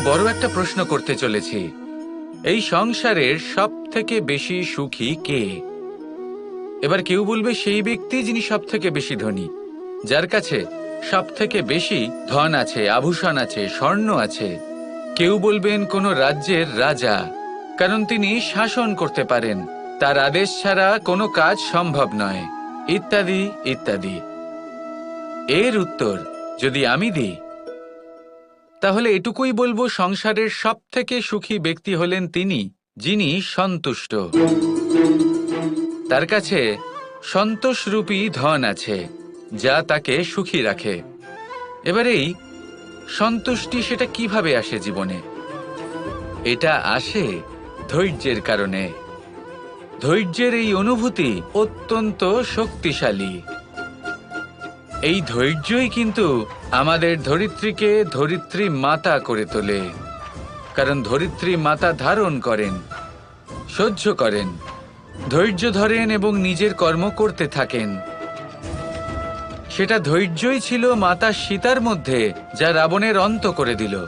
বড় একটা প্রশ্ন করতে চলেছি। এই সংসারের সব থেকে বেশি সুখী কে? এবার কেউ বলবে সেই ব্যক্তি যিনি সব থেকে বেশি ধনী, যার কাছে সব থেকে বেশি ধন আছে, আভূষণ আছে, স্বর্ণ আছে। কেউ বলবেন কোনো রাজ্যের রাজা, কারণ তিনি শাসন করতে পারেন, তার আদেশ ছাড়া কোনো কাজ সম্ভব নয়, ইত্যাদি ইত্যাদি। এর উত্তর যদি আমি দিই, তাহলে এটুকুই বলবো, সংসারের সব থেকে সুখী ব্যক্তি হলেন তিনি যিনি সন্তুষ্ট। তার কাছে সন্তোষরূপী ধন আছে, যা তাকে সুখী রাখে। এবার এই সন্তুষ্টি সেটা কিভাবে আসে জীবনে? এটা আসে ধৈর্যের কারণে। ধৈর্যের এই অনুভূতি অত্যন্ত শক্তিশালী। এই ধৈর্যই কিন্তু আমাদের ধরিত্রীকে ধরিত্রী মাতা করে তোলে, কারণ ধরিত্রী মাতা ধারণ করেন, সহ্য করেন, ধৈর্য ধরেন এবং নিজের কর্ম করতে থাকেন। সেটা ধৈর্যই ছিল মাতা সীতার মধ্যে, যা রাবণের অন্ত করে দিল।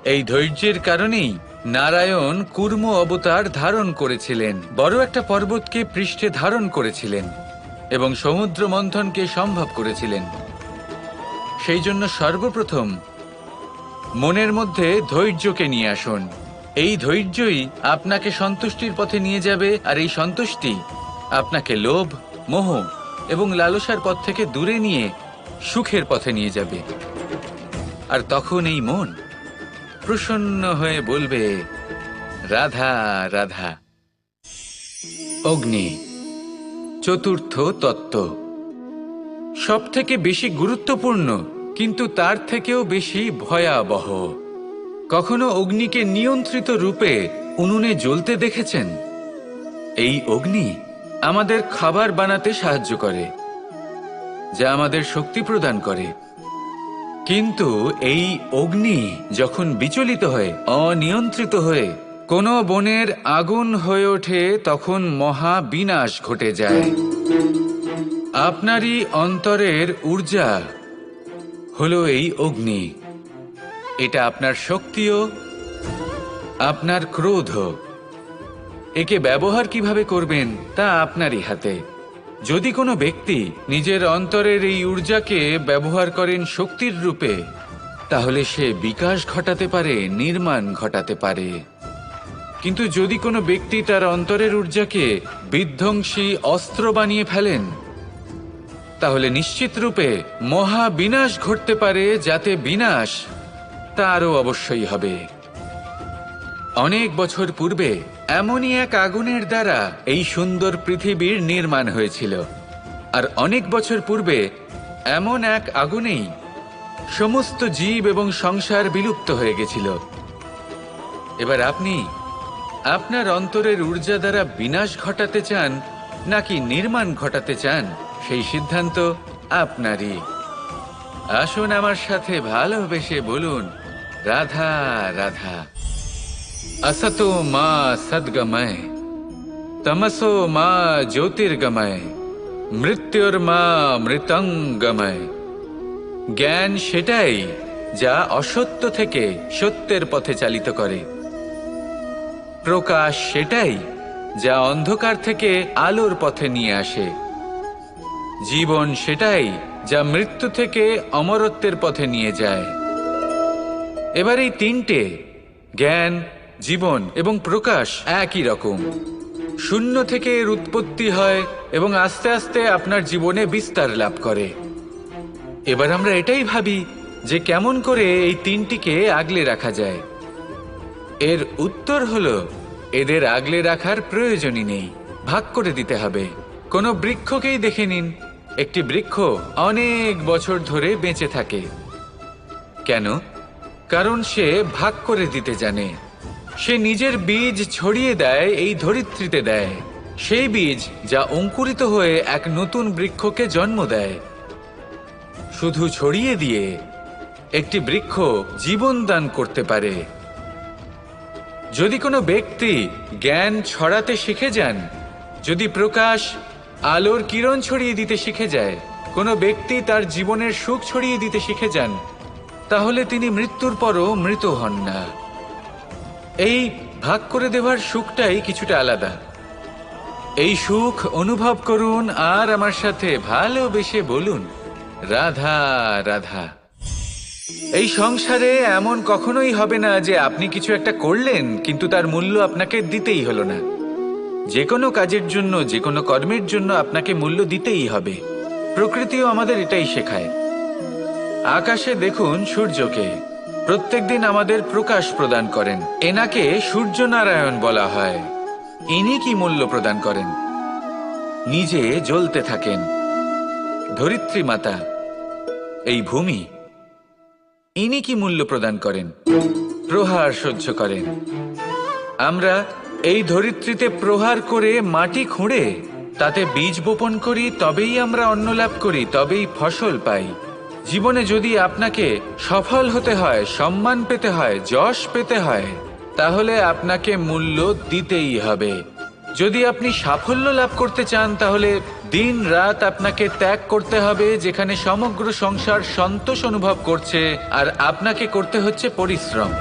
এই ধৈর্যের কারণেই নারায়ণ কুর্ম অবতার ধারণ করেছিলেন, বড় একটা পর্বতকে পৃষ্ঠে ধারণ করেছিলেন এবং সমুদ্র মন্থনকে সম্ভব করেছিলেন। সেই জন্য সর্বপ্রথম মনের মধ্যে ধৈর্যকে নিয়ে আসুন। এই ধৈর্যই আপনাকে সন্তুষ্টির পথে নিয়ে যাবে, আর এই সন্তুষ্টি আপনাকে লোভ, মোহ এবং লালসার পথ থেকে দূরে নিয়ে সুখের পথে নিয়ে যাবে। আর তখন এই মন প্রসন্ন হয়ে বলবে, রাধা রাধা। অগ্নি চতুর্থ তত্ত্ব, সব থেকে বেশি গুরুত্বপূর্ণ, কিন্তু তার থেকেও বেশি ভয়াবহ। কখনো অগ্নিকে নিয়ন্ত্রিত রূপে উনুনে জ্বলতে দেখেছেন? এই অগ্নি আমাদের খাবার বানাতে সাহায্য করে, যা আমাদের শক্তি প্রদান করে। কিন্তু এই অগ্নি যখন বিচলিত হয়ে, অনিয়ন্ত্রিত হয়ে কোনো বনের আগুন হয়ে ওঠে, তখন মহা বিনাশ ঘটে যায়। আপনারই অন্তরের ঊর্জা হলো এই অগ্নি। এটা আপনার শক্তিও, আপনার ক্রোধ। একে ব্যবহার কিভাবে করবেন তা আপনারই হাতে। যদি কোনো ব্যক্তি নিজের অন্তরের এই ঊর্জাকে ব্যবহার করেন শক্তির রূপে, তাহলে সে বিকাশ ঘটাতে পারে, নির্মাণ ঘটাতে পারে। কিন্তু যদি কোনো ব্যক্তি তার অন্তরের ঊর্জাকে বিধ্বংসী অস্ত্র বানিয়ে ফেলেন, তাহলে নিশ্চিত রূপে মহা বিনাশ ঘটতে পারে, যাতে বিনাশ তারও অবশ্যই হবে। অনেক বছর পূর্বে এমনই এক আগুনের দ্বারা এই সুন্দর পৃথিবীর নির্মাণ হয়েছিল, আর অনেক বছর পূর্বে এমন এক আগুনেই সমস্ত জীব এবং সংসার বিলুপ্ত হয়ে গেছিল। এবার আপনি আপনার অন্তরের ঊর্জা দ্বারা বিনাশ ঘটাতে চান নাকি নির্মাণ ঘটাতে চান, সেই সিদ্ধান্ত আপনারই। আসুন আমার সাথে ভালোবেসে বলুন, রাধা রাধা। असतो मा सद्गमय, तमसो मा ज्योतिर्गमय, মৃত্যুর্মা মৃতঙ্গময়। জ্ঞান সেটাই যা অসত্য থেকে সত্যের পথে চালিত করে। প্রকাশ সেটাই যা অন্ধকার থেকে আলোর পথে নিয়ে আসে। জীবন সেটাই যা মৃত্যু থেকে অমরত্বের পথে নিয়ে যায়। এবার এই তিনটে, জ্ঞান, জীবন এবং প্রকাশ, একই রকম। শূন্য থেকে এর উৎপত্তি হয় এবং আস্তে আস্তে আপনার জীবনে বিস্তার লাভ করে। এবার আমরা এটাই ভাবি যে কেমন করে এই তিনটিকে আগলে রাখা যায়। এর উত্তর হলো, এদের আগলে রাখার প্রয়োজনই নেই, ভাগ করে দিতে হবে। কোনো বৃক্ষকেই দেখে নিন, একটি বৃক্ষ অনেক বছর ধরে বেঁচে থাকে। কেন? কারণ সে ভাগ করে দিতে জানে। সে নিজের বীজ ছড়িয়ে দেয়, এই ধরিত্রীতে দেয়, সেই বীজ যা অঙ্কুরিত হয়ে এক নতুন বৃক্ষকে জন্ম দেয়। শুধু ছড়িয়ে দিয়ে একটি বৃক্ষ জীবন দান করতে পারে। যদি কোনো ব্যক্তি জ্ঞান ছড়াতে শিখে যান, যদি প্রকাশ আলোর কিরণ ছড়িয়ে দিতে শিখে যায়, কোনো ব্যক্তি তার জীবনের সুখ ছড়িয়ে দিতে শিখে যান, তাহলে তিনি মৃত্যুর পরও মৃত হন না। এই ভাগ করে দেওয়ার সুখটাই কিছুটা আলাদা। এই সুখ অনুভব করুন আর আমার সাথে ভালোবেসে বলুন, রাধা রাধা। এই সংসারে এমন কখনোই হবে না যে আপনি কিছু একটা করলেন কিন্তু তার মূল্য আপনাকে দিতেই হলো না। যে কোনো কাজের জন্য, যে কোনো কর্মের জন্য আপনাকে মূল্য দিতেই হবে। প্রকৃতিও আমাদের এটাই শেখায়। আকাশে দেখুন সূর্যকে, প্রত্যেকদিন আমাদের প্রকাশ প্রদান করেন। এনাকে সূর্যনারায়ণ বলা হয়। ইনি কি মূল্য প্রদান করেন? নিজে জ্বলতে থাকেন। ধরিত্রী মাতা, এই ভূমি, ইনি কি মূল্য প্রদান করেন? প্রহার সহ্য করেন। আমরা এই ধরিত্রীতে প্রহার করে মাটি খুঁড়ে তাতে বীজ বপন করি, তবেই আমরা অন্ন লাভ করি, তবেই ফসল পাই। জীবনে যদি আপনাকে সফল হতে হয়, সম্মান পেতে হয়, যশ পেতে হয়, তাহলে আপনাকে মূল্য দিতেই হবে। যদি আপনি সাফল্য লাভ করতে চান, তাহলে দিন রাত আপনাকে ত্যাগ করতে হবে, যেখানে সমগ্র সংসার সন্তোষ অনুভব করছে আর আপনাকে করতে হচ্ছে পরিশ্রম।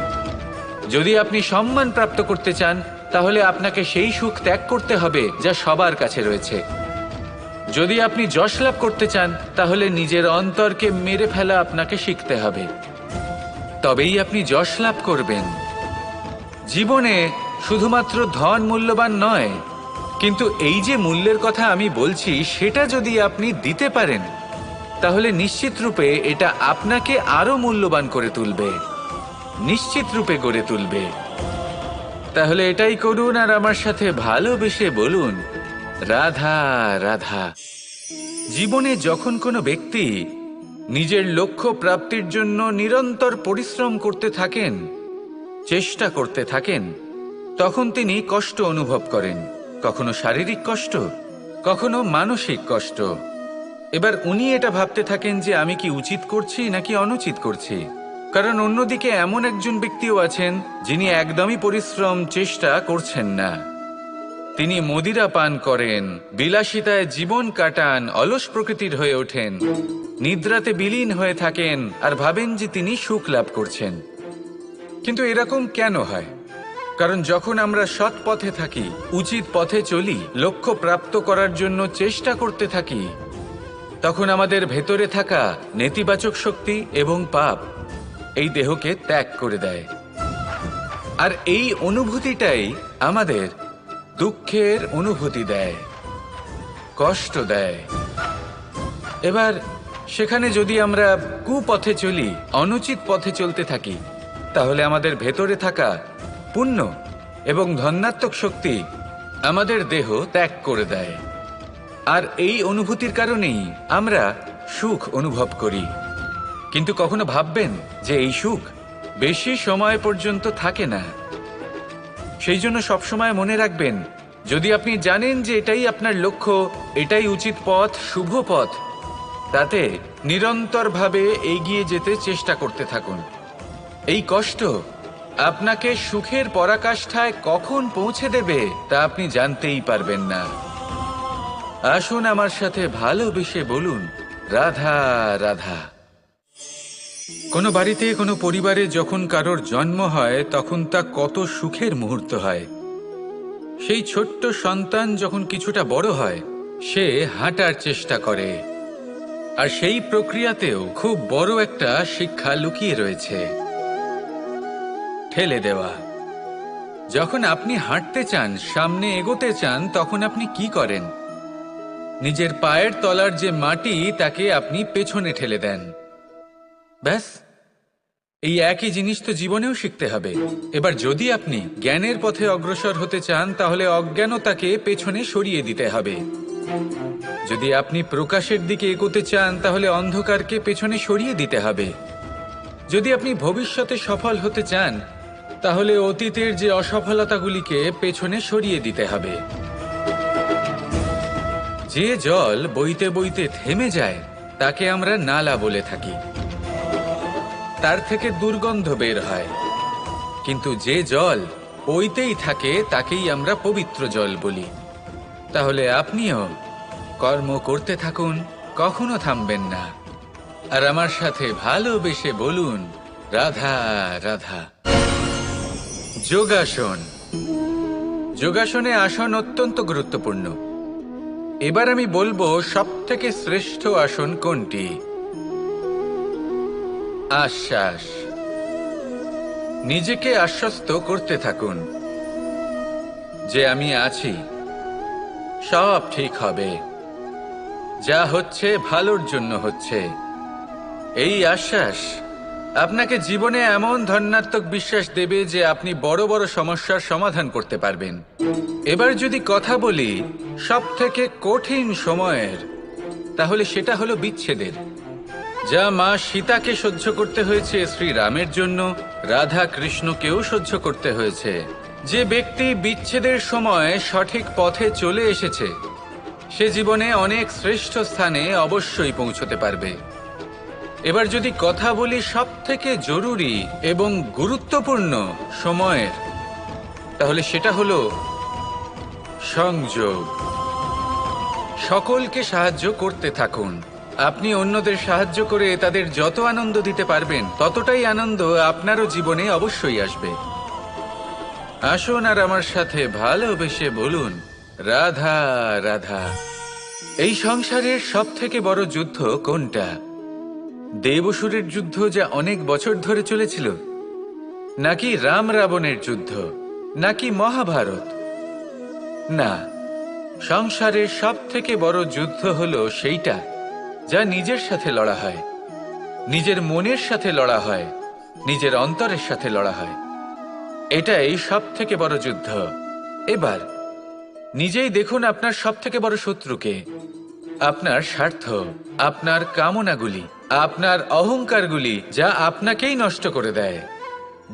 যদি আপনি সম্মান প্রাপ্ত করতে চান, তাহলে আপনাকে সেই সুখ ত্যাগ করতে হবে যা সবার কাছে রয়েছে। যদি আপনি যশ লাভ করতে চান, তাহলে নিজের অন্তরকে মেরে ফেলা আপনাকে শিখতে হবে, তবেই আপনি যশ লাভ করবেন। জীবনে শুধুমাত্র ধন মূল্যবান নয়, কিন্তু এই যে মূল্যের কথা আমি বলছি, সেটা যদি আপনি দিতে পারেন, তাহলে নিশ্চিত রূপে এটা আপনাকে আরো মূল্যবান করে তুলবে, নিশ্চিত রূপে গড়ে তুলবে। তাহলে এটাই করুন আর আমার সাথে ভালোবেসে বলুন, রাধা রাধা। জীবনে যখন কোনো ব্যক্তি নিজের লক্ষ্য প্রাপ্তির জন্য নিরন্তর পরিশ্রম করতে থাকেন, চেষ্টা করতে থাকেন, তখন তিনি কষ্ট অনুভব করেন। কখনো শারীরিক কষ্ট, কখনো মানসিক কষ্ট। এবার উনি এটা ভাবতে থাকেন যে আমি কি উচিত করছি নাকি অনুচিত করছি। কারণ অন্যদিকে এমন একজন ব্যক্তিও আছেন যিনি একদমই পরিশ্রম চেষ্টা করছেন না। তিনি মদিরা পান করেন, বিলাসিতায় জীবন কাটান, অলস প্রকৃতির হয়ে ওঠেন, নিদ্রাতে বিলীন হয়ে থাকেন আর ভাবেন যে তিনি সুখ লাভ করছেন। কিন্তু এরকম কেন হয়? কারণ যখন আমরা সৎ পথে থাকি, উচিত পথে চলি, লক্ষ্য প্রাপ্ত করার জন্য চেষ্টা করতে থাকি, তখন আমাদের ভেতরে থাকা নেতিবাচক শক্তি এবং পাপ এই দেহকে ত্যাগ করে দেয়। আর এই অনুভূতিটাই আমাদের দুঃখের অনুভূতি দেয়, কষ্ট দেয়। এবার সেখানে যদি আমরা কুপথে চলি, অনুচিত পথে চলতে থাকি, তাহলে আমাদের ভেতরে থাকা পুণ্য এবং ধনাত্মক শক্তি আমাদের দেহ ত্যাগ করে দেয়। আর এই অনুভূতির কারণেই আমরা সুখ অনুভব করি। কিন্তু কখনো ভাববেন যে এই সুখ বেশি সময় পর্যন্ত থাকে না। সেই জন্য সবসময় মনে রাখবেন, যদি আপনি জানেন যে এটাই আপনার লক্ষ্য, এটাই উচিত পথ, শুভ পথ, তাতে নিরন্তরভাবে এগিয়ে যেতে চেষ্টা করতে থাকুন। এই কষ্ট আপনাকে সুখের পরাকাষ্ঠায় কখন পৌঁছে দেবে তা আপনি জানতেই পারবেন না। আসুন আমার সাথে ভালোবেসে বলুন, রাধা রাধা। কোনো বাড়িতে, কোনো পরিবারে যখন কারোর জন্ম হয়, তখন তা কত সুখের মুহূর্ত হয়। সেই ছোট্ট সন্তান যখন কিছুটা বড় হয়, সে হাঁটার চেষ্টা করে। আর সেই প্রক্রিয়াতেও খুব বড় একটা শিক্ষা লুকিয়ে রয়েছে, ঠেলে দেওয়া। যখন আপনি হাঁটতে চান, সামনে এগোতে চান, তখন আপনি কি করেন? নিজের পায়ের তলার যে মাটি, তাকে আপনি পেছনে ঠেলে দেন। ব্যাস, এই একই জিনিস তো জীবনেও শিখতে হবে। এবার যদি আপনি জ্ঞানের পথে অগ্রসর হতে চান, তাহলে অজ্ঞানতাকে পেছনে সরিয়ে দিতে হবে। যদি আপনি প্রকাশের দিকে এগোতে চান, তাহলে অন্ধকারকে পেছনে সরিয়ে দিতে হবে। যদি আপনি ভবিষ্যতে সফল হতে চান, তাহলে অতীতের যে অসফলতাগুলিকে পেছনে সরিয়ে দিতে হবে। যে জল বইতে বইতে থেমে যায়, তাকে আমরা নালা বলে থাকি। তার থেকে দুর্গন্ধ বের হয়। কিন্তু যে জল বইতেই থাকে, তাকেই আমরা পবিত্র জল বলি। তাহলে আপনিও কর্ম করতে থাকুন, কখনো থামবেন না। আর আমার সাথে ভালোবেসে বলুন, রাধা রাধা। যোগাসন। যোগাসনে আসন অত্যন্ত গুরুত্বপূর্ণ। এবার আমি বলবো সবথেকে শ্রেষ্ঠ আসন কোনটি। আশ্বাস। নিজেকে আশ্বস্ত করতে থাকুন যে আমি আছি, সব ঠিক হবে, যা হচ্ছে ভালোর জন্য হচ্ছে। এই আশ্বাস আপনাকে জীবনে এমন ধনাত্মক বিশ্বাস দেবে যে আপনি বড় বড় সমস্যার সমাধান করতে পারবেন। এবার যদি কথা বলি সবথেকে কঠিন সময়ের, তাহলে সেটা হলো বিচ্ছেদের। যা মা সীতাকে সহ্য করতে হয়েছে শ্রীরামের জন্য, রাধা কৃষ্ণকেও সহ্য করতে হয়েছে। যে ব্যক্তি বিচ্ছেদের সময় সঠিক পথে চলে এসেছে, সে জীবনে অনেক শ্রেষ্ঠ স্থানে অবশ্যই পৌঁছতে পারবে। এবার যদি কথা বলি সবথেকে জরুরি এবং গুরুত্বপূর্ণ সময়ের, তাহলে সেটা হলো সংযোগ। সকলকে সাহায্য করতে থাকুন। আপনি অন্যদের সাহায্য করে তাদের যত আনন্দ দিতে পারবেন, ততটাই আনন্দ আপনারও জীবনে অবশ্যই আসবে। আসুন আর আমার সাথে ভালোবেসে বলুন, রাধা রাধা। এই সংসারের সবথেকে বড় যুদ্ধ কোনটা? দেব-অসুরের যুদ্ধ, যা অনেক বছর ধরে চলেছিল, নাকি রাম রাবণের যুদ্ধ, নাকি মহাভারত? না, সংসারের সবথেকে বড় যুদ্ধ হলো সেইটা যা নিজের সাথে লড়া হয়, নিজের মনের সাথে লড়া হয়, নিজের অন্তরের সাথে লড়া হয়। এটাই সবথেকে বড় যুদ্ধ। এবার নিজেই দেখুন আপনার সবথেকে বড় শত্রুকে। আপনার স্বার্থ, আপনার কামনাগুলি, আপনার অহংকারগুলি, যা আপনাকেই নষ্ট করে দেয়।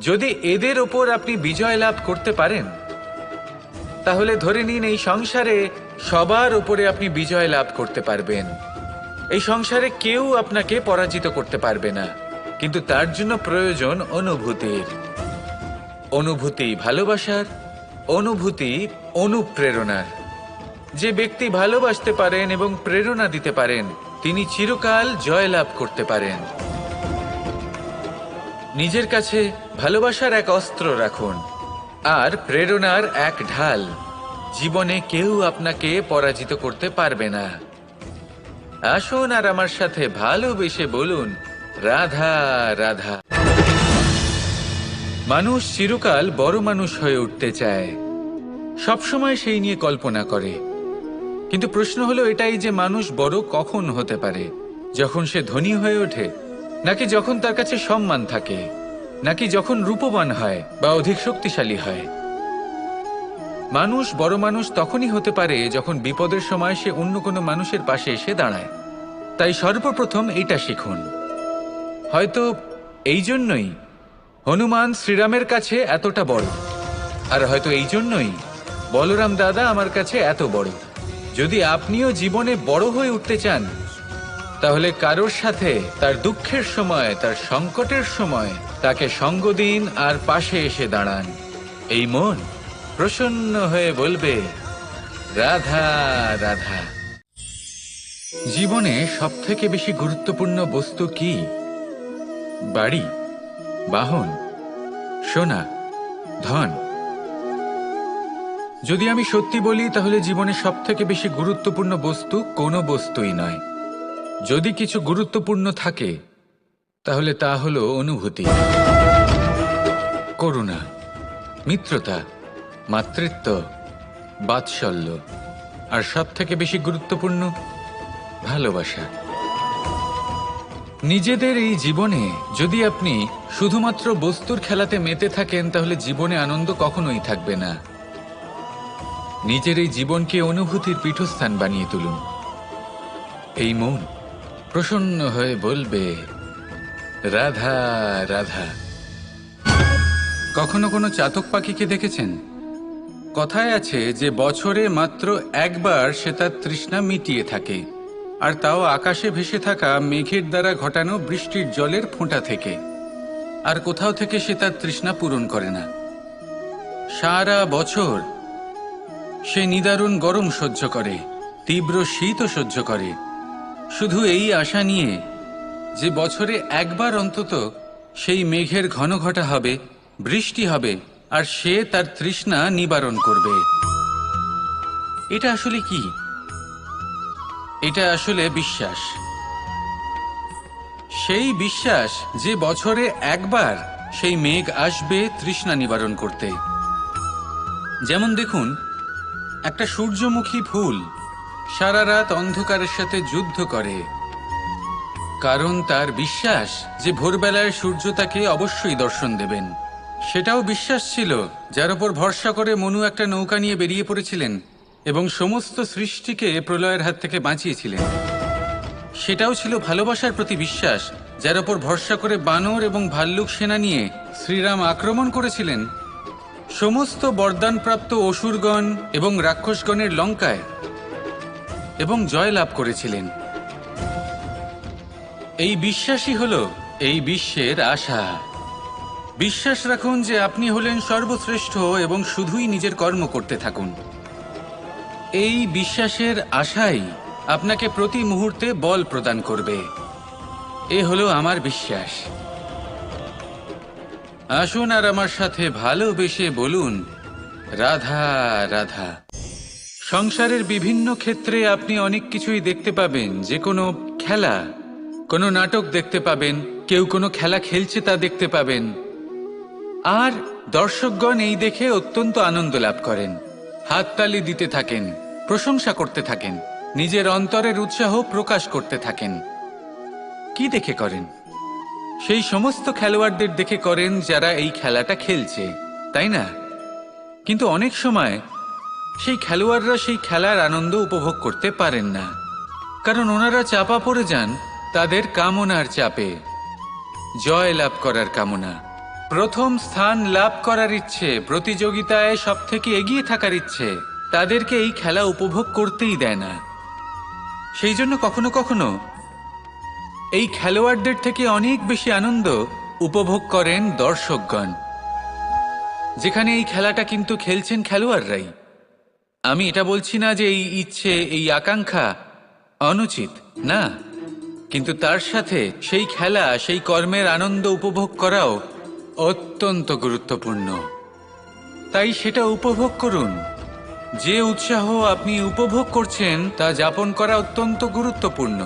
যদি এদের ওপর আপনি বিজয় লাভ করতে পারেন, তাহলে ধরে নিন এই সংসারে সবার উপরে আপনি বিজয় লাভ করতে পারবেন। এই সংসারে কেউ আপনাকে পরাজিত করতে পারবে না। কিন্তু তার জন্য প্রয়োজন অনুভূতির। অনুভূতি ভালোবাসার, অনুভূতি অনুপ্রেরণার। যে ব্যক্তি ভালোবাসতে পারেন এবং প্রেরণা দিতে পারেন, তিনি চিরকাল জয়লাভ করতে পারেন। নিজের কাছে ভালোবাসার এক অস্ত্র রাখুন আর প্রেরণার এক ঢাল। জীবনে কেউ আপনাকে পরাজিত করতে পারবে না। আসুন আর আমার সাথে ভালোবেসে বলুন, রাধা রাধা। মানুষ চিরকাল বড় মানুষ হয়ে উঠতে চায়, সবসময় সেই নিয়ে কল্পনা করে। কিন্তু প্রশ্ন হলো এটাই যে মানুষ বড় কখন হতে পারে? যখন সে ধনী হয়ে ওঠে, নাকি যখন তার কাছে সম্মান থাকে, নাকি যখন রূপবান হয় বা অধিক শক্তিশালী হয়? মানুষ বড় মানুষ তখনই হতে পারে যখন বিপদের সময় সে অন্য কোনো মানুষের পাশে এসে দাঁড়ায়। তাই সর্বপ্রথম এটা শিখুন। হয়তো এই জন্যই হনুমান শ্রীরামের কাছে এতটা বড়, আর হয়তো এই জন্যই বলরাম দাদা আমার কাছে এত বড়। যদি আপনিও জীবনে বড় হয়ে উঠতে চান, তাহলে কারোর সাথে তার দুঃখের সময়, তার সংকটের সময় তাকে সঙ্গ দিন আর পাশে এসে দাঁড়ান। এই মন প্রসন্ন হয়ে বলবে, রাধা রাধা। জীবনে সবথেকে বেশি গুরুত্বপূর্ণ বস্তু কি? বাড়ি, বাহন, সোনা, ধন? যদি আমি সত্যি বলি, তাহলে জীবনে সবথেকে বেশি গুরুত্বপূর্ণ বস্তু কোনো বস্তুই নয়। যদি কিছু গুরুত্বপূর্ণ থাকে, তাহলে তা হলো অনুভূতি, করুণা, মিত্রতা, মাতৃত্ব, বাৎসল্য, আর সবথেকে বেশি গুরুত্বপূর্ণ ভালোবাসা। নিজেদের এই জীবনে যদি আপনি শুধুমাত্র বস্তুর খেলাতে মেতে থাকেন, তাহলে জীবনে আনন্দ কখনোই থাকবে না। নিজের এই জীবনকে অনুভূতির পীঠস্থান বানিয়ে তুলুন। এই মন প্রসন্ন হয়ে বলবে, রাধা রাধা। কখনো কোনো চাতক পাখিকে দেখেছেন? কথায় আছে যে বছরে মাত্র একবার সে তার তৃষ্ণা মিটিয়ে থাকে, আর তাও আকাশে ভেসে থাকা মেঘের দ্বারা ঘটানো বৃষ্টির জলের ফোঁটা থেকে। আর কোথাও থেকে সে তার তৃষ্ণা পূরণ করে না। সারা বছর সে নিদারুণ গরম সহ্য করে, তীব্র শীতও সহ্য করে, শুধু এই আশা নিয়ে যে বছরে একবার অন্তত সেই মেঘের ঘন ঘটা হবে, বৃষ্টি হবে, আর সে তার তৃষ্ণা নিবারণ করবে। এটা আসলে কি? এটা আসলে বিশ্বাস। সেই বিশ্বাস যে বছরে একবার সেই মেঘ আসবে তৃষ্ণা নিবারণ করতে। যেমন দেখুন, একটা সূর্যমুখী ফুল সারা রাত অন্ধকারের সাথে যুদ্ধ করে, কারণ তার বিশ্বাস যে ভোরবেলায় সূর্য তাকে অবশ্যই দর্শন দেবেন। সেটাও বিশ্বাস ছিল যার উপর ভরসা করে মনু একটা নৌকা নিয়ে বেরিয়ে পড়েছিলেন এবং সমস্ত সৃষ্টিকে প্রলয়ের হাত থেকে বাঁচিয়েছিলেন। সেটাও ছিল ভালোবাসার প্রতি বিশ্বাস, যার উপর ভরসা করে বানর এবং ভাল্লুক সেনা নিয়ে শ্রীরাম আক্রমণ করেছিলেন সমস্ত বরদানপ্রাপ্ত অসুরগণ এবং রাক্ষসগণের লঙ্কায় এবং জয় লাভ করেছিলেন। এই বিশ্বাসই হলো এই বিশ্বের আশা। বিশ্বাস রাখুন যে আপনি হলেন সর্বশ্রেষ্ঠ এবং শুধুই নিজের কর্ম করতে থাকুন। এই বিশ্বাসের আশাই আপনাকে প্রতি মুহূর্তে বল প্রদান করবে। এ হলো আমার বিশ্বাস। আসুন আর আমার সাথে ভালোবেসে বলুন, রাধা রাধা। সংসারের বিভিন্ন ক্ষেত্রে আপনি অনেক কিছুই দেখতে পাবেন, যে কোনো খেলা, কোনো নাটক দেখতে পাবেন, কেউ কোনো খেলা খেলছে তা দেখতে পাবেন, আর দর্শকগণ এই দেখে অত্যন্ত আনন্দ লাভ করেন, হাততালি দিতে থাকেন, প্রশংসা করতে থাকেন, নিজের অন্তরের উৎসাহ প্রকাশ করতে থাকেন। কি দেখে করেন? সেই সমস্ত খেলোয়াড়দের দেখে করেন যারা এই খেলাটা খেলছে, তাই না? কিন্তু অনেক সময় সেই খেলোয়াড়রা সেই খেলার আনন্দ উপভোগ করতে পারেন না, কারণ ওনারা চাপা পড়ে যান তাদের কামনার চাপে। জয় লাভ করার কামনা, প্রথম স্থান লাভ করার ইচ্ছে, প্রতিযোগিতায় সব থেকে এগিয়ে থাকার ইচ্ছে তাদেরকে এই খেলা উপভোগ করতেই দেয় না। সেই জন্য কখনো কখনো এই খেলোয়াড়দের থেকে অনেক বেশি আনন্দ উপভোগ করেন দর্শকগণ, যেখানে এই খেলাটা কিন্তু খেলছেন খেলোয়াড়রাই। আমি এটা বলছি না যে এই ইচ্ছে, এই আকাঙ্ক্ষা অনুচিত না, কিন্তু তার সাথে সেই খেলা, সেই কর্মের আনন্দ উপভোগ করাও অত্যন্ত গুরুত্বপূর্ণ। তাই সেটা উপভোগ করুন। যে উৎসাহ আপনি উপভোগ করছেন তা যাপন করা অত্যন্ত গুরুত্বপূর্ণ।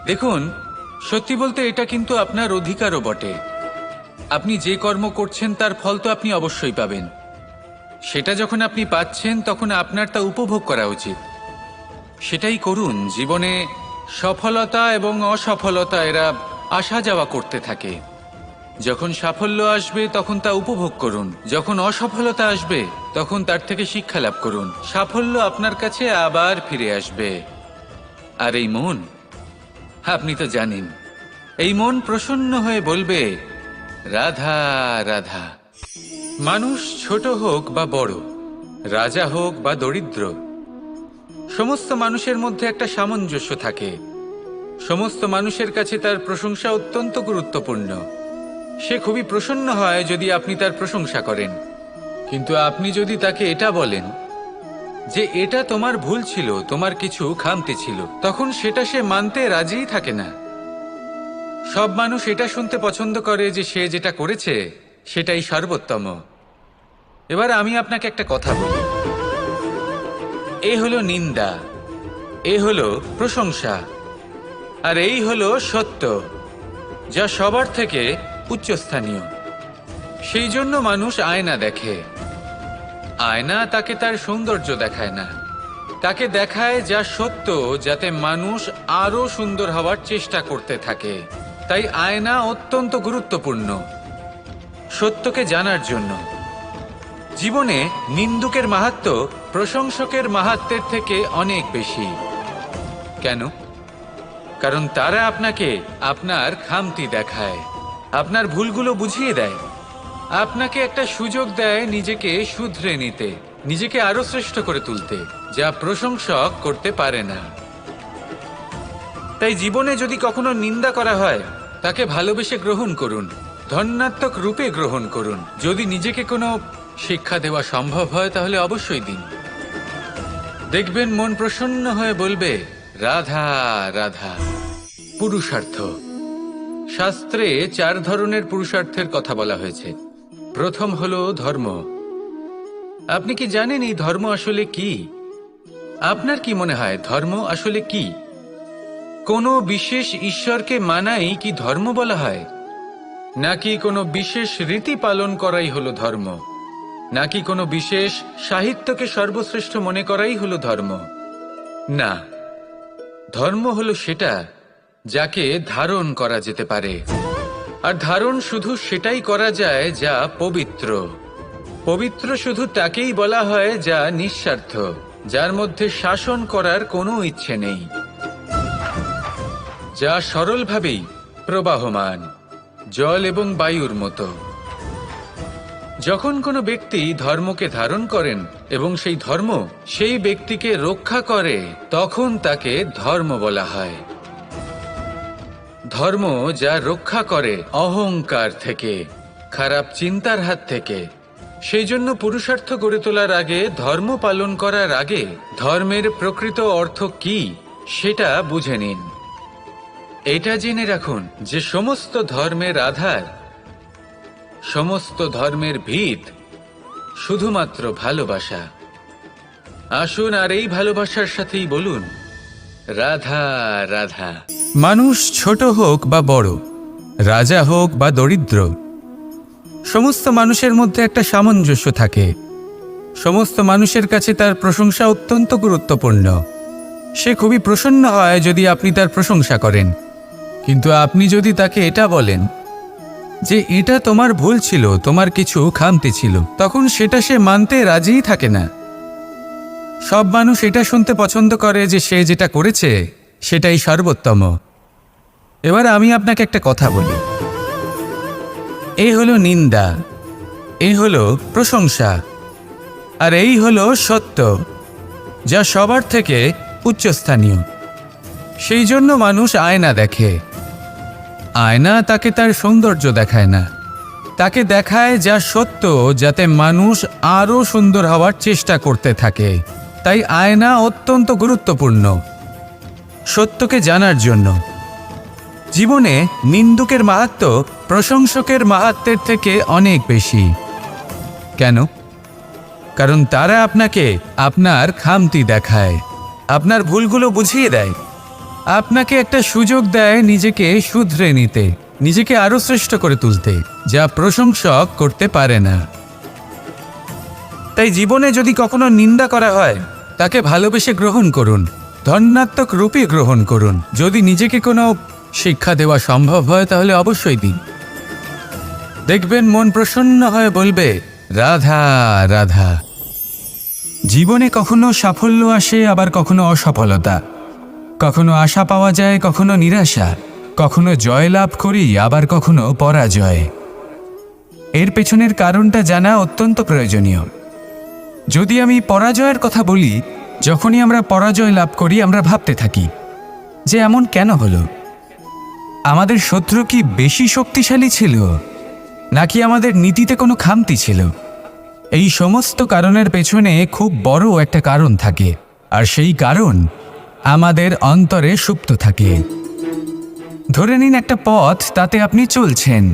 দেখুন, সত্যি বলতে এটা কিন্তু আপনার অধিকারও বটে। আপনি যে কর্ম করছেন তার ফল তো আপনি অবশ্যই পাবেন। সেটা যখন আপনি পাচ্ছেন তখন আপনার তা উপভোগ করা উচিত। সেটাই করুন। জীবনে সফলতা এবং অসফলতা এরা আসা যাওয়া করতে থাকে। যখন সাফল্য আসবে তখন তা উপভোগ করুন, যখন অসফলতা আসবে তখন তার থেকে শিক্ষা লাভ করুন। সাফল্য আপনার কাছে আবার ফিরে আসবে। আর এই মন, আপনি তো জানেন, এই মন প্রসন্ন হয়ে বলবে, রাধা রাধা। মানুষ ছোট হোক বা বড়, রাজা হোক বা দরিদ্র, সমস্ত মানুষের মধ্যে একটা সামঞ্জস্য থাকে। সমস্ত মানুষের কাছে তার প্রশংসা অত্যন্ত গুরুত্বপূর্ণ। সে খুবই প্রসন্ন হয় যদি আপনি তার প্রশংসা করেন, কিন্তু আপনি যদি তাকে এটা বলেন যে এটা তোমার ভুল ছিল, তোমার কিছু খামতি ছিল, তখন সেটা সে মানতে রাজিই থাকে না। সব মানুষ এটা শুনতে পছন্দ করে যে সে যেটা করেছে সেটাই সর্বোত্তম। এবার আমি আপনাকে একটা কথা বলি, এ হলো নিন্দা, এ হলো প্রশংসা, আর এই হলো সত্য, যা সবার থেকে উচ্চস্থানীয়। সেই জন্য মানুষ আয়না দেখে। আয়না তাকে তার সৌন্দর্য দেখায় না, তাকে দেখায় যা সত্য, যাতে মানুষ আরো সুন্দর হওয়ার চেষ্টা করতে থাকে। তাই আয়না অত্যন্ত গুরুত্বপূর্ণ সত্যকে জানার জন্য। জীবনে নিন্দুকের মাহাত্ম্য প্রশংসকের মাহাত্ম্যের থেকে অনেক বেশি। কেন? কারণ তারা আপনাকে আপনার খামতি দেখায়, আপনার ভুলগুলো বুঝিয়ে দেয়, আপনাকে একটা সুযোগ দেয় নিজেকে শুধরে নিতে, নিজেকে আরো শ্রেষ্ঠ করে তুলতে, যা প্রশংসক করতে পারে না। তাই জীবনে যদি কখনো নিন্দা করা হয়, তাকে ভালোবেসে গ্রহণ করুন, ধন্যাত্মক রূপে গ্রহণ করুন। যদি নিজেকে কোনো শিক্ষা দেওয়া সম্ভব হয় তাহলে অবশ্যই দিন। দেখবেন মন প্রসন্ন হয়ে বলবে রাধা রাধা। পুরুষার্থ। শাস্ত্রে 4 ধরনের পুরুষার্থের কথা বলা হয়েছে। প্রথম হলো ধর্ম। আপনি কি জানেন এই ধর্ম আসলে কি? আপনার কি মনে হয় ধর্ম আসলে কি? কোনো বিশেষ ঈশ্বরকে মানাই কি ধর্ম বলা হয়? নাকি কোনো বিশেষ রীতি পালন করাই হলো ধর্ম? নাকি কোনো বিশেষ সাহিত্যকে সর্বশ্রেষ্ঠ মনে করাই হলো ধর্ম? না, ধর্ম হলো সেটা যাকে ধারণ করা যেতে পারে। আর ধারণ শুধু সেটাই করা যায় যা পবিত্র। পবিত্র শুধু তাকেই বলা হয় যা নিঃস্বার্থ, যার মধ্যে শাসন করার কোনো ইচ্ছে নেই, যা সরলভাবেই প্রবাহমান, জল এবং বায়ুর মতো। যখন কোনো ব্যক্তি ধর্মকে ধারণ করেন এবং সেই ধর্ম সেই ব্যক্তিকে রক্ষা করে, তখন তাকে ধর্ম বলা হয়। ধর্ম যা রক্ষা করে অহংকার থেকে, খারাপ চিন্তার হাত থেকে। সেই জন্য পুরুষার্থ গড়ে তোলার আগে, ধর্ম পালন করার আগে ধর্মের প্রকৃত অর্থ কি সেটা বুঝে নিন। এটা জেনে রাখুন যে সমস্ত ধর্মের আধার, সমস্ত ধর্মের ভিত শুধুমাত্র ভালোবাসা। আসুন আর এই ভালোবাসার সাথেই বলুন রাধা রাধা। মানুষ ছোট হোক বা বড়, রাজা হোক বা দরিদ্র, সমস্ত মানুষের মধ্যে একটা সামঞ্জস্য থাকে। সমস্ত মানুষের কাছে তার প্রশংসা অত্যন্ত গুরুত্বপূর্ণ। সে খুবই প্রসন্ন হয় যদি আপনি তার প্রশংসা করেন। কিন্তু আপনি যদি তাকে এটা বলেন যে এটা তোমার ভুল ছিল, তোমার কিছু খামতি ছিল, তখন সেটা সে মানতে রাজিই থাকে না। সব মানুষ এটা শুনতে পছন্দ করে যে সে যেটা করেছে সেটাই সর্বোত্তম। এবার আমি আপনাকে একটা কথা বলি। এই হলো নিন্দা, এই হলো প্রশংসা, আর এই হলো সত্য, যা সবার থেকে উচ্চস্থানীয়। সেই জন্য মানুষ আয়না দেখে। আয়না তাকে তার সৌন্দর্য দেখায় না, তাকে দেখায় যা সত্য, যাতে মানুষ আরও সুন্দর হওয়ার চেষ্টা করতে থাকে। তাই আয়না অত্যন্ত গুরুত্বপূর্ণ সত্যকে জানার জন্য। জীবনে নিন্দুকের মাহাত্ম্য প্রশংসকের মাহাত্ম্যের থেকে অনেক বেশি। কেন? কারণ তারা আপনাকে আপনার খামতি দেখায়, আপনার ভুলগুলো বুঝিয়ে দেয়, আপনাকে একটা সুযোগ দেয় নিজেকে শুধরে নিতে, নিজেকে আরো শ্রেষ্ঠ করে তুলতে, যা প্রশংসক করতে পারে না। তাই জীবনে যদি কখনো নিন্দা করা হয়, তাকে ভালোবেসে গ্রহণ করুন, ধন্যাত্মক রূপে গ্রহণ করুন। যদি নিজেকে কোনো শিক্ষা দেওয়া সম্ভব হয় তাহলে অবশ্যই দিন। দেখবেন মন প্রসন্ন হয়ে বলবে রাধা রাধা। জীবনে কখনো সাফল্য আসে, আবার কখনো অসফলতা, কখনো আশা পাওয়া যায়, কখনো নিরাশা, কখনো জয় লাভ করি, আবার কখনো পরাজয়। এর পেছনের কারণটা জানা অত্যন্ত প্রয়োজনীয়। যদি আমি পরাজয়ের কথা বলি, যখনই আমরা পরাজয় লাভ করি আমরা ভাবতে থাকি যে এমন কেন হলো? আমাদের শত্রু কি বেশি শক্তিশালী ছিল, নাকি আমাদের নীতিতে কোনো খামতি ছিল? এই সমস্ত কারণের পেছনে খুব বড় একটা কারণ থাকে, আর সেই কারণ আমাদের অন্তরে সুপ্ত থাকে। ধরে নিন একটা পথ, তাতে আপনি চলছেন,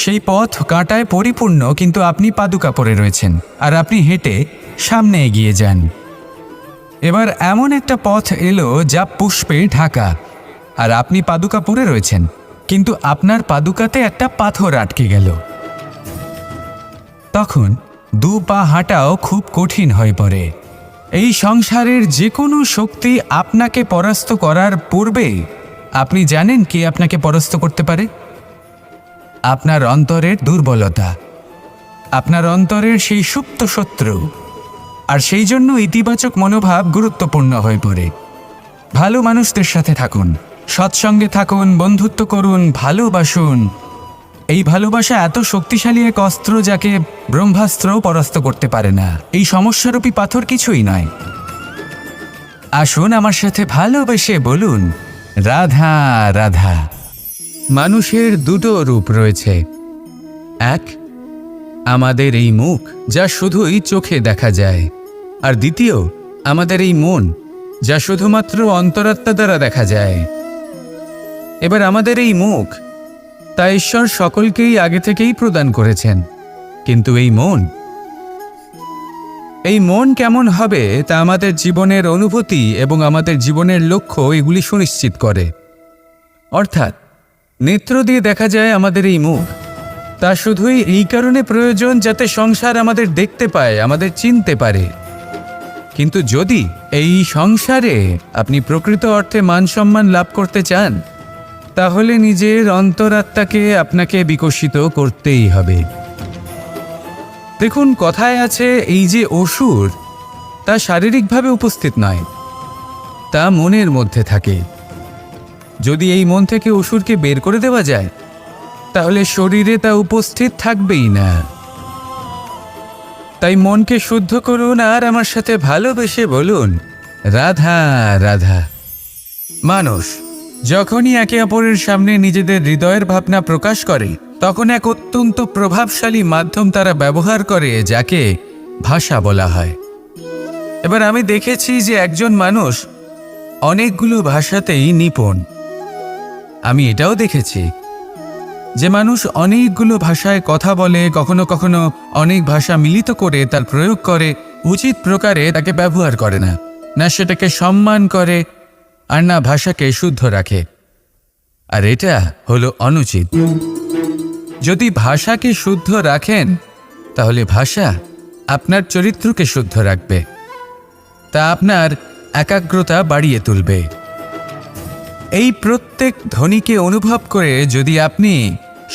সেই পথ কাঁটায় পরিপূর্ণ, কিন্তু আপনি পাদুকা পরে রয়েছেন আর আপনি হেঁটে সামনে এগিয়ে যান। এবার এমন একটা পথ এলো যা পুষ্পে ঢাকা, আর আপনি পাদুকা পরে রয়েছেন, কিন্তু আপনার পাদুকাতে একটা পাথর আটকে গেল। তখন 2 পা হাঁটাও খুব কঠিন হয়ে পড়ে। এই সংসারের যে কোনো শক্তি আপনাকে পরাস্ত করার পূর্বে আপনি জানেন কে আপনাকে পরাস্ত করতে পারে? আপনার অন্তরের দুর্বলতা, আপনার অন্তরের সেই সুপ্ত শত্রু। আর সেই জন্য ইতিবাচক মনোভাব গুরুত্বপূর্ণ হয়ে পড়ে। ভালো মানুষদের সাথে থাকুন, সৎসঙ্গে থাকুন, বন্ধুত্ব করুন, ভালোবাসুন। এই ভালোবাসা এত শক্তিশালী এক অস্ত্র যাকে ব্রহ্মাস্ত্রও পরাস্ত করতে পারে না। এই সমস্যারূপী পাথর কিছুই নয়। আসুন আমার সাথে ভালোবেসে বলুন রাধা রাধা। মানুষের 2টো রূপ রয়েছে। এক, আমাদের এই মুখ, যা শুধুই চোখে দেখা যায়, আর দ্বিতীয় আমাদের এই মন, যা শুধুমাত্র অন্তরাত্মা দ্বারা দেখা যায়। এবার আমাদের এই মুখ, তা ঈশ্বর সকলকেই আগে থেকেই প্রদান করেছেন। কিন্তু এই মন কেমন হবে তা আমাদের জীবনের অনুভূতি এবং আমাদের জীবনের লক্ষ্য এগুলি সুনিশ্চিত করে। অর্থাৎ নেত্র দিয়ে দেখা যায় আমাদের এই মুখ, তা শুধুই এই কারণে প্রয়োজন যাতে সংসার আমাদের দেখতে পায়, আমাদের চিনতে পারে। কিন্তু যদি এই সংসারে আপনি প্রকৃত অর্থে মান সম্মান লাভ করতে চান, তাহলে নিজের অন্তরাত্মাকে আপনাকে বিকশিত করতেই হবে। দেখুন, কথায় আছে এই যে অসুর, তা শারীরিকভাবে উপস্থিত নয়, তা মনের মধ্যে থাকে। যদি এই মন থেকে অসুরকে বের করে দেওয়া যায়, তাহলে শরীরে তা উপস্থিত থাকবেই না। তাই মনকে শুদ্ধ করুন আর আমার সাথে ভালোবেসে বলুন, রাধা রাধা। মানুষ যখনই একে অপরের সামনে নিজেদের হৃদয়ের ভাবনা প্রকাশ করে, তখন এক অত্যন্ত প্রভাবশালী মাধ্যম তারা ব্যবহার করে, যাকে ভাষা বলা হয়। এবার আমি দেখেছি যে একজন মানুষ অনেকগুলো ভাষাতেই নিপুণ। আমি এটাও দেখেছি যে মানুষ অনেকগুলো ভাষায় কথা বলে, কখনো কখনো অনেক ভাষা মিলিত করে তার প্রয়োগ করে, উচিত প্রকারে তাকে ব্যবহার করে না, না সেটাকে সম্মান করে, আর না ভাষাকে শুদ্ধ রাখে। আর এটা হলো অনুচিত। যদি ভাষাকে শুদ্ধ রাখেন, তাহলে ভাষা আপনার চরিত্রকে শুদ্ধ রাখবে, তা আপনার একাগ্রতা বাড়িয়ে তুলবে। এই প্রত্যেক ধ্বনিকে অনুভব করে যদি আপনি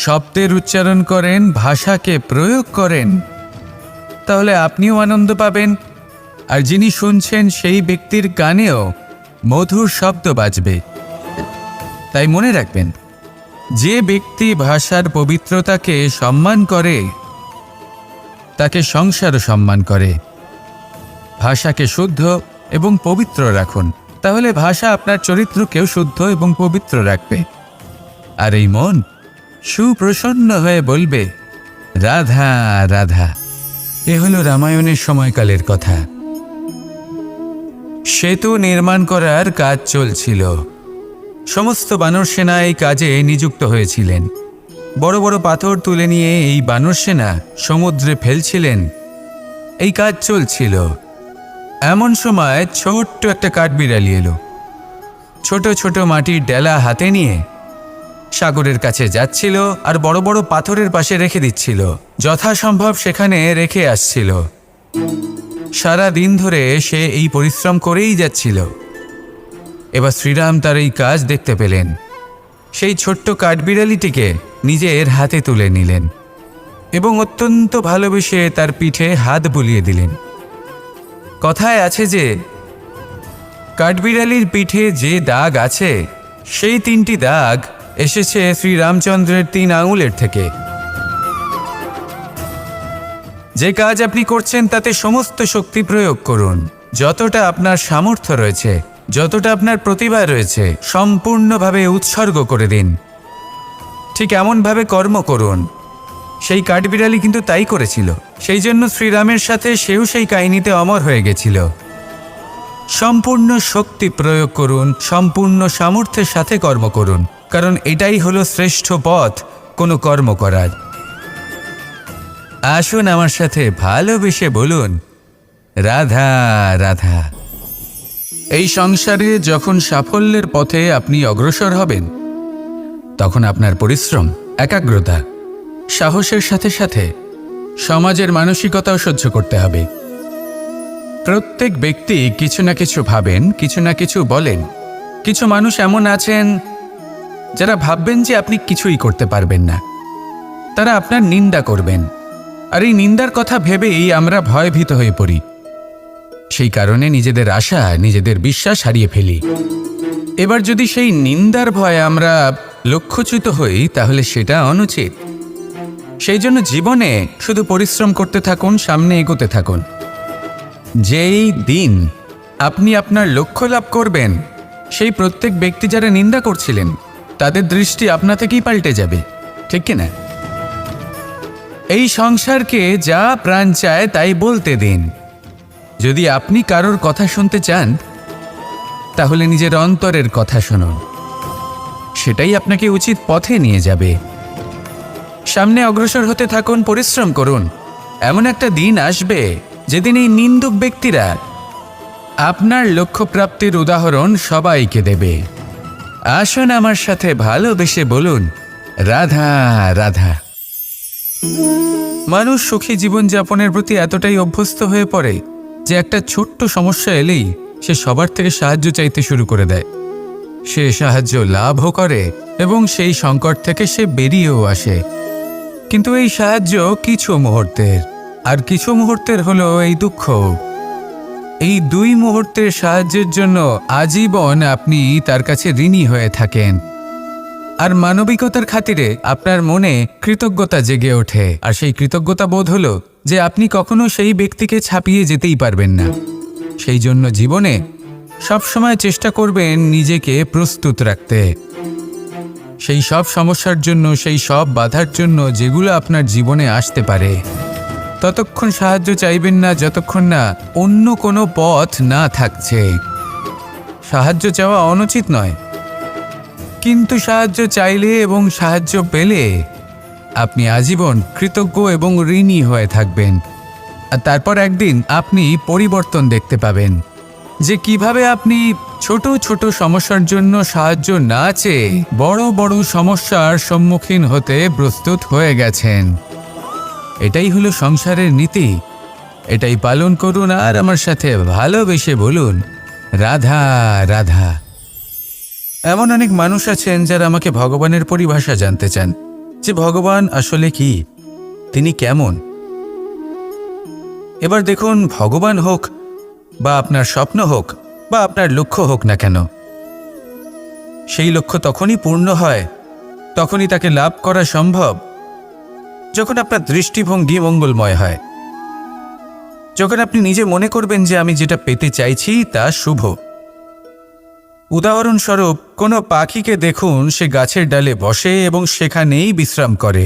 শব্দের উচ্চারণ করেন, ভাষাকে প্রয়োগ করেন, তাহলে আপনিও আনন্দ পাবেন, আর যিনি শুনছেন সেই ব্যক্তির কানেও মধুর শব্দ বাজবে। তাই মনে রাখবেন, যে ব্যক্তি ভাষার পবিত্রতাকে সম্মান করে, তাকে সংসারও সম্মান করে। ভাষাকে শুদ্ধ এবং পবিত্র রাখুন, তাহলে ভাষা আপনার চরিত্রকেও শুদ্ধ এবং পবিত্র রাখবে। আর এই মন সুপ্রসন্ন হয়ে বলবে, রাধা রাধা। এ হলো রামায়ণের সময়কালের কথা। সেতু নির্মাণ করার কাজ চলছিল। সমস্ত বানর সেনা এই কাজে নিযুক্ত হয়েছিলেন। বড় বড় পাথর তুলে নিয়ে এই বানর সেনা সমুদ্রে ফেলছিলেন। এই কাজ চলছিল। এমন সময় ছোট্ট একটা কাঠবিড়ালি এলো। ছোট ছোট মাটির ডেলা হাতে নিয়ে সাগরের কাছে যাচ্ছিল, আর বড় বড় পাথরের পাশে রেখে দিচ্ছিল, যথাসম্ভব সেখানে রেখে আসছিল। সারা দিন ধরে সে এই পরিশ্রম করেই যাচ্ছিল। এবার শ্রীরাম তার এই কাজ দেখতে পেলেন। সেই ছোট্ট কাঠবিড়ালিটিকে নিজের হাতে তুলে নিলেন এবং অত্যন্ত ভালোবেসে তার পিঠে হাত বুলিয়ে দিলেন। কথায় আছে যে কাঠবিড়ালির পিঠে যে দাগ আছে, সেই 3টি দাগ এসেছে শ্রীরামচন্দ্রের 3 আঙুলের থেকে। যে কাজ আপনি করছেন তাতে সমস্ত শক্তি প্রয়োগ করুন। যতটা আপনার সামর্থ্য রয়েছে, যতটা আপনার প্রতিভা রয়েছে, সম্পূর্ণভাবে উৎসর্গ করে দিন। ঠিক এমনভাবে কর্ম করুন। সেই কাঠবিড়ালি কিন্তু তাই করেছিল। সেই জন্য শ্রীরামের সাথে সেও সেই কাহিনীতে অমর হয়ে গেছিল। সম্পূর্ণ শক্তি প্রয়োগ করুন, সম্পূর্ণ সামর্থ্যের সাথে কর্ম করুন, কারণ এটাই হলো শ্রেষ্ঠ পথ কোনো কর্ম করার। আসুন আমার সাথে ভালোবেসে বলুন, রাধা রাধা। এই সংসারে যখন সাফল্যের পথে আপনি অগ্রসর হবেন, তখন আপনার পরিশ্রম, একাগ্রতা, সাহসের সাথে সাথে সমাজের মানসিকতাও সহ্য করতে হবে। প্রত্যেক ব্যক্তি কিছু না কিছু ভাবেন, কিছু না কিছু বলেন। কিছু মানুষ এমন আছেন যারা ভাববেন যে আপনি কিছুই করতে পারবেন না। তারা আপনার নিন্দা করবেন, আর এই নিন্দার কথা ভেবেই আমরা ভয়ভীত হয়ে পড়ি। সেই কারণে নিজেদের আশা, নিজেদের বিশ্বাস হারিয়ে ফেলি। এবার যদি সেই নিন্দার ভয়ে আমরা লক্ষ্যচ্যুত হই, তাহলে সেটা অনুচিত। সেই জন্য জীবনে শুধু পরিশ্রম করতে থাকুন, সামনে এগোতে থাকুন। যেই দিন আপনি আপনার লক্ষ্য লাভ করবেন, সেই প্রত্যেক ব্যক্তি যারা নিন্দা করছিলেন, তাদের দৃষ্টি আপনা থেকেই পাল্টে যাবে, ঠিক কিনা? এই সংসারকে যা প্রাণ চায় তাই বলতে দিন। যদি আপনি কারোর কথা শুনতে চান তাহলে নিজের অন্তরের কথা শুনুন, সেটাই আপনাকে উচিত পথে নিয়ে যাবে। সামনে অগ্রসর হতে থাকুন, পরিশ্রম করুন। এমন একটা দিন আসবে যেদিন এই নিন্দুক ব্যক্তিরা আপনার লক্ষ্যপ্রাপ্তির উদাহরণ সবাইকে দেবে। আসুন আমার সাথে ভালোবেসে বলুন, রাধা রাধা। মানুষ সুখী জীবনযাপনের প্রতি এতটাই অভ্যস্ত হয়ে পড়ে যে একটা ছোট্ট সমস্যা এলেই সে সবার থেকে সাহায্য চাইতে শুরু করে দেয়। সে সাহায্য লাভও করে এবং সেই সংকট থেকে সে বেরিয়েও আসে। কিন্তু এই সাহায্য কিছু মুহূর্তের, আর কিছু মুহূর্তের হলো এই দুঃখ। এই 2 মুহূর্তের সাহায্যের জন্য আজীবন আপনি তার কাছে ঋণী হয়ে থাকেন। আর মানবিকতার খাতিরে আপনার মনে কৃতজ্ঞতা জেগে ওঠে, আর সেই কৃতজ্ঞতা বোধ হলো যে আপনি কখনো সেই ব্যক্তিকে ছাপিয়ে যেতেই পারবেন না। সেই জন্য জীবনে সবসময় চেষ্টা করবেন নিজেকে প্রস্তুত রাখতে সেই সব সমস্যার জন্য, সেই সব বাধার জন্য যেগুলো আপনার জীবনে আসতে পারে। ততক্ষণ সাহায্য চাইবেন না যতক্ষণ না অন্য কোনো পথ না থাকছে। সাহায্য চাওয়া অনুচিত নয়, কিন্তু সাহায্য চাইলে এবং সাহায্য পেলে আপনি আজীবন কৃতজ্ঞ এবং ঋণী হয়ে থাকবেন। আর তারপর একদিন আপনি পরিবর্তন দেখতে পাবেন যে কিভাবে আপনি ছোট ছোট সমস্যার জন্য সাহায্য না চেয়ে বড় বড় সমস্যার সম্মুখীন হতে প্রস্তুত হয়ে গেছেন। এটাই হলো সংসারের নীতি। এটাই পালন করুন আর আমার সাথে ভালোবেসে বলুন, রাধা রাধা। এমন অনেক মানুষ আছেন যারা আমাকে ভগবানের পরিভাষা জানতে চান, যে ভগবান আসলে কি, তিনি কেমন। এবার দেখুন, ভগবান হোক বা আপনার স্বপ্ন হোক বা আপনার লক্ষ্য হোক না কেন, সেই লক্ষ্য তখনই পূর্ণ হয়, তখনই তাকে লাভ করা সম্ভব যখন আপনার দৃষ্টিভঙ্গি মঙ্গলময় হয়। যখন আপনি নিজে মনে করবেন যে আমি যেটা পেতে চাইছি তা শুভ। উদাহরণস্বরূপ, কোনো পাখিকে দেখুন, সে গাছের ডালে বসে এবং সেখানেই বিশ্রাম করে,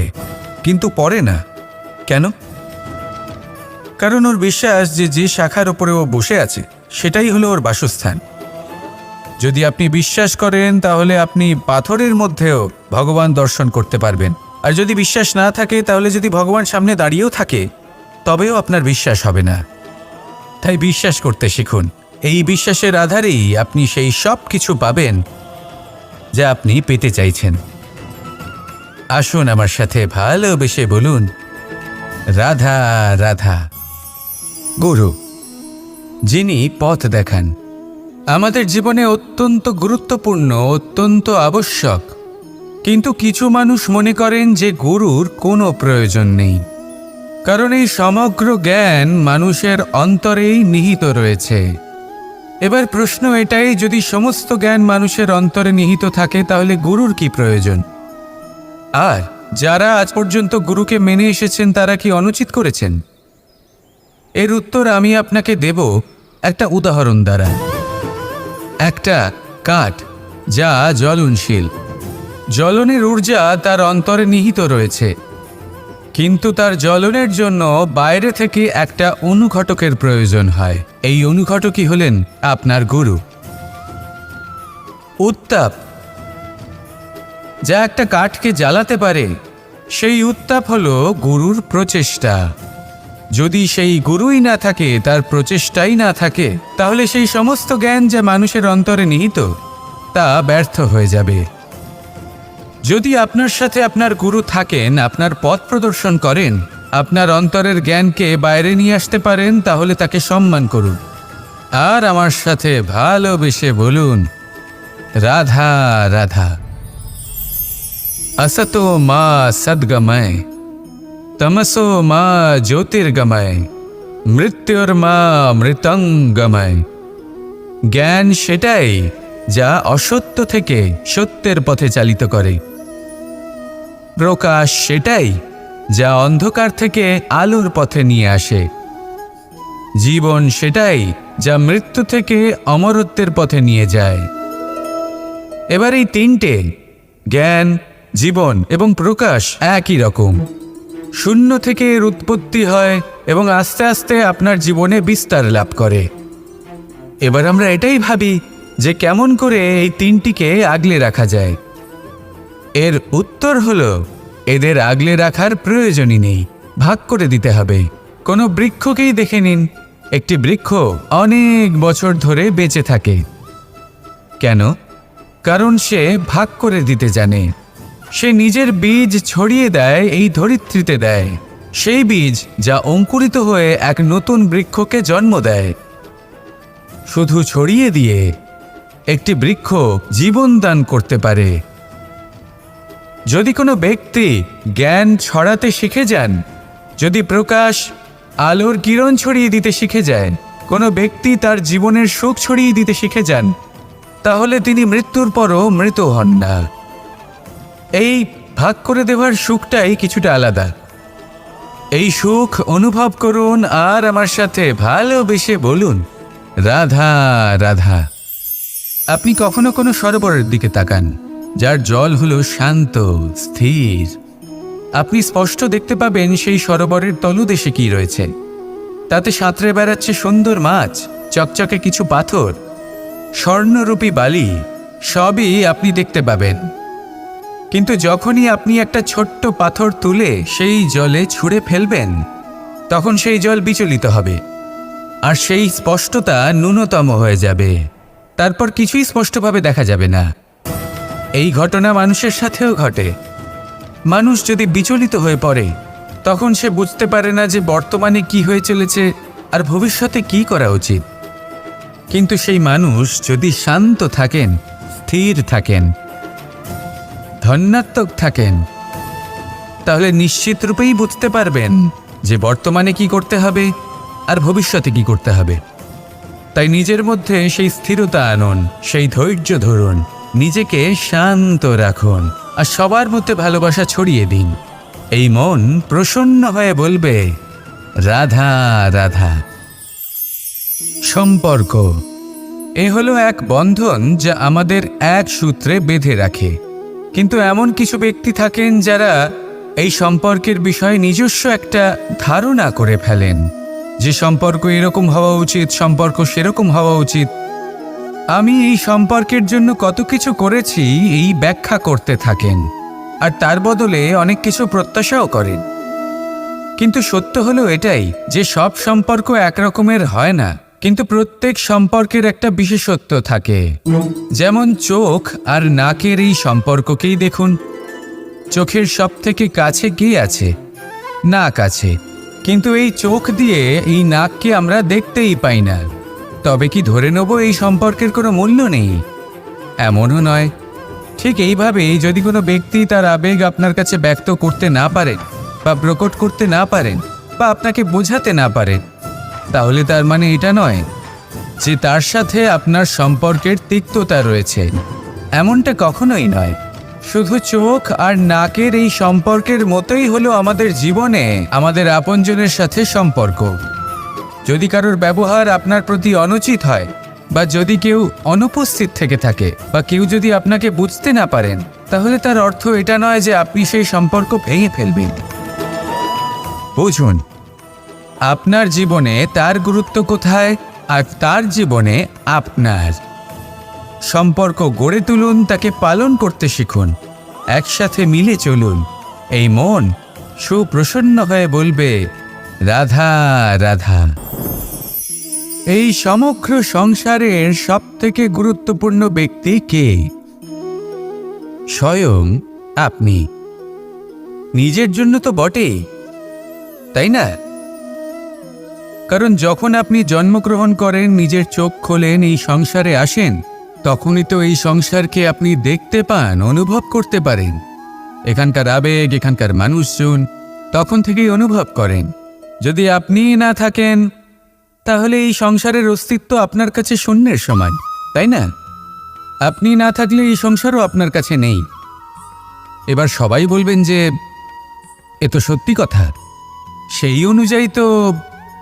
কিন্তু পড়ে না। কেন? কারণ ওর বিশ্বাস যে যে শাখার ওপরে ও বসে আছে সেটাই হলো ওর বাসস্থান। যদি আপনি বিশ্বাস করেন তাহলে আপনি পাথরের মধ্যেও ভগবান দর্শন করতে পারবেন। আর যদি বিশ্বাস না থাকে তাহলে যদি ভগবান সামনে দাঁড়িয়েও থাকে তবেও আপনার বিশ্বাস হবে না। তাই বিশ্বাস করতে শিখুন। এই বিশ্বাসের আধারেই আপনি সেই সব কিছু পাবেন যা আপনি পেতে চাইছেন। আসুন আমার সাথে ভালোবেসে বলুন, রাধা রাধা। গুরু, যিনি পথ দেখান, আমাদের জীবনে অত্যন্ত গুরুত্বপূর্ণ, অত্যন্ত আবশ্যক। কিন্তু কিছু মানুষ মনে করেন যে গুরুর কোনো প্রয়োজন নেই, কারণ এই সমগ্র জ্ঞান মানুষের অন্তরেই নিহিত রয়েছে। এবার প্রশ্ন এটাই, যদি সমস্ত জ্ঞান মানুষের অন্তরে নিহিত থাকে তাহলে গুরুর কি প্রয়োজন? আর যারা আজ পর্যন্ত গুরুকে মেনে এসেছেন তারা কি অনুচিত করেছেন? এর উত্তর আমি আপনাকে দেব একটা উদাহরণ দ্বারা। একটা কাঠ যা জ্বলনশীল, জ্বলনের ঊর্জা তার অন্তরে নিহিত রয়েছে, কিন্তু তার জ্বলনের জন্য বাইরে থেকে একটা অনুঘটকের প্রয়োজন হয়। এই অনুঘটকই হলেন আপনার গুরু। উত্তাপ যা একটা কাঠকে জ্বালাতে পারে, সেই উত্তাপ হলো গুরুর প্রচেষ্টা। যদি সেই গুরুই না থাকে, তার প্রচেষ্টাই না থাকে, তাহলে সেই সমস্ত জ্ঞান যা মানুষের অন্তরে নিহিত তা ব্যর্থ হয়ে যাবে। যদি আপনার সাথে আপনার গুরু থাকেন, আপনার পথ প্রদর্শন করেন, আপনার অন্তরের জ্ঞানকে বাইরে নিয়ে আসতে পারেন, তাহলে তাকে সম্মান করুন আর আমার সাথে ভালোবেসে বলুন, রাধা রাধা। असतो मा सद्गमय, तमसो मा ज्योतिर्गमय, মৃত্যুর্মা মৃতঙ্গময়। জ্ঞান সেটাই যা অসত্য থেকে সত্যের পথে চালিত করে। প্রকাশ সেটাই যা অন্ধকার থেকে আলোর পথে নিয়ে আসে। জীবন সেটাই যা মৃত্যু থেকে অমরত্বের পথে নিয়ে যায়। এবার এই তিনটে, জ্ঞান, জীবন এবং প্রকাশ, একই রকম। শূন্য থেকে এর উৎপত্তি হয় এবং আস্তে আস্তে আপনার জীবনে বিস্তার লাভ করে। এবার আমরা এটাই ভাবি যে কেমন করে এই তিনটিকে আগলে রাখা যায়। এর উত্তর হলো, এদের আগলে রাখার প্রয়োজনই নেই, ভাগ করে দিতে হবে। কোনো বৃক্ষকেই দেখে নিন, একটি বৃক্ষ অনেক বছর ধরে বেঁচে থাকে। কেন? কারণ সে ভাগ করে দিতে জানে। সে নিজের বীজ ছড়িয়ে দেয়, এই ধরিত্রীতে দেয়, সেই বীজ যা অঙ্কুরিত হয়ে এক নতুন বৃক্ষকে জন্ম দেয়। শুধু ছড়িয়ে দিয়ে একটি বৃক্ষ জীবন দান করতে পারে। যদি কোনো ব্যক্তি জ্ঞান ছড়াতে শিখে যান, যদি প্রকাশ আলোর কিরণ ছড়িয়ে দিতে শিখে যায়, কোনো ব্যক্তি তার জীবনের সুখ ছড়িয়ে দিতে শিখে যান, তাহলে তিনি মৃত্যুর পরও মৃত হন না। এই ভাগ করে দেওয়ার সুখটাই কিছুটা আলাদা। এই সুখ অনুভব করুন আর আমার সাথে ভালোবেসে বলুন, রাধা রাধা। আপনি কখনো কোনো সরোবরের দিকে তাকান, যার জল হলো শান্ত, স্থির। আপনি স্পষ্ট দেখতে পাবেন সেই সরোবরের তলদেশে কি রয়েছে। তাতে সাঁতরে বেড়াচ্ছে সুন্দর মাছ, চকচকে কিছু পাথর, স্বর্ণরূপী বালি, সবই আপনি দেখতে পাবেন। কিন্তু যখনই আপনি একটা ছোট্ট পাথর তুলে সেই জলে ছুঁড়ে ফেলবেন, তখন সেই জল বিচলিত হবে আর সেই স্পষ্টতা ন্যূনতম হয়ে যাবে। তারপর কিছুই স্পষ্টভাবে দেখা যাবে না। এই ঘটনা মানুষের সাথেও ঘটে। মানুষ যদি বিচলিত হয়ে পড়ে, তখন সে বুঝতে পারে না যে বর্তমানে কি হয়ে চলেছে আর ভবিষ্যতে কি করা উচিত। কিন্তু সেই মানুষ যদি শান্ত থাকেন, স্থির থাকেন, ধন্যাত্মক থাকেন, তাহলে নিশ্চিত রূপেই বুঝতে পারবেন যে বর্তমানে কি করতে হবে আর ভবিষ্যতে কি করতে হবে। তাই নিজের মধ্যে সেই স্থিরতা আনুন, সেই ধৈর্য ধরুন, নিজেকে শান্ত রাখুন আর সবার মধ্যে ভালোবাসা ছড়িয়ে দিন। এই মন প্রসন্ন হয়ে বলবে, রাধা রাধা। সম্পর্ক এ হলো এক বন্ধন যা আমাদের এক সূত্রে বেঁধে রাখে। কিন্তু এমন কিছু ব্যক্তি থাকেন যারা এই সম্পর্কের বিষয়ে নিজস্ব একটা ধারণা করে ফেলেন যে সম্পর্ক এরকম হওয়া উচিত, সম্পর্ক সেরকম হওয়া উচিত। আমি এই সম্পর্কের জন্য কত কিছু করেছি এই ব্যাখ্যা করতে থাকেন আর তার বদলে অনেক কিছু প্রত্যাশাও করেন। কিন্তু সত্য হলো এটাই যে সব সম্পর্ক একরকমের হয় না, কিন্তু প্রত্যেক সম্পর্কের একটা বিশেষত্ব থাকে। যেমন চোখ আর নাকের এই সম্পর্ককেই দেখুন। চোখের সব থেকে কাছে কে আছে? নাক আছে। কিন্তু এই চোখ দিয়ে এই নাককে আমরা দেখতেই পাই না। তবে কি ধরে নেব এই সম্পর্কের কোনো মূল্য নেই? এমনও নয়। ঠিক এইভাবেই যদি কোনো ব্যক্তি তার আবেগ আপনার কাছে ব্যক্ত করতে না পারেন বা প্রকট করতে না পারেন বা আপনাকে বোঝাতে না পারেন, তাহলে তার মানে এটা নয় যে তার সাথে আপনার সম্পর্কের তিক্ততা রয়েছে। এমনটা কখনোই নয়। শুধু চোখ আর নাকের এই সম্পর্কের মতোই হলো আমাদের জীবনে আমাদের আপনজনের সাথে সম্পর্ক। যদি কারোর ব্যবহার আপনার প্রতি অনুচিত হয় বা যদি কেউ অনুপস্থিত থেকে থাকে বা কেউ যদি আপনাকে বুঝতে না পারেন, তাহলে তার অর্থ এটা নয় যে আপনি সেই সম্পর্ক ভেঙে ফেলবেন। বুঝুন, আপনার জীবনে তার গুরুত্ব কোথায় আর তার জীবনে আপনার। সম্পর্ক গড়ে তুলুন, তাকে পালন করতে শিখুন, একসাথে মিলে চলুন। এই মন সুপ্রসন্ন হয়ে বলবে, রাধা রাধা। এই সমগ্র সংসারের সবথেকে গুরুত্বপূর্ণ ব্যক্তি কে? স্বয়ং আপনি। নিজের জন্য তো বটেই, তাই না? কারণ যখন আপনি জন্মগ্রহণ করেন, নিজের চোখ খোলেন, এই সংসারে আসেন, তখনই তো এই সংসারকে আপনি দেখতে পান, অনুভব করতে পারেন। এখানকার আবেগ, এখানকার মানুষজন তখন থেকেই অনুভব করেন। যদি আপনি না থাকেন, তাহলে এই সংসারের অস্তিত্ব আপনার কাছে শূন্যের সমান, তাই না? আপনি না থাকলে এই সংসারও আপনার কাছে নেই। এবার সবাই বলবেন যে এ তো সত্যি কথা। সেই অনুযায়ী তো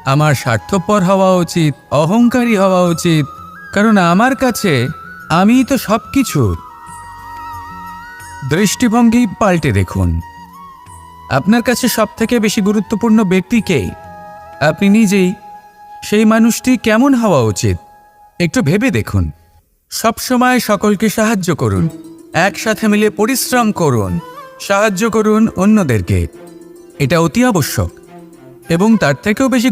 আমার স্বার্থপর হওয়া উচিত, অহংকারী হওয়া উচিত, কারণ আমার কাছে আমিই তো সব কিছু। দৃষ্টিভঙ্গি পাল্টে দেখুন। আপনার কাছে সবথেকে বেশি গুরুত্বপূর্ণ ব্যক্তি কে? আপনি নিজেই সেই মানুষটি কেমন হওয়া উচিত একটু ভেবে দেখুন। সবসময় সকলকে সাহায্য করুন, একসাথে মিলে পরিশ্রম করুন, সাহায্য করুন অন্যদেরকে। এটা অতি আবশ্যক এবং তার থেকেও বেশি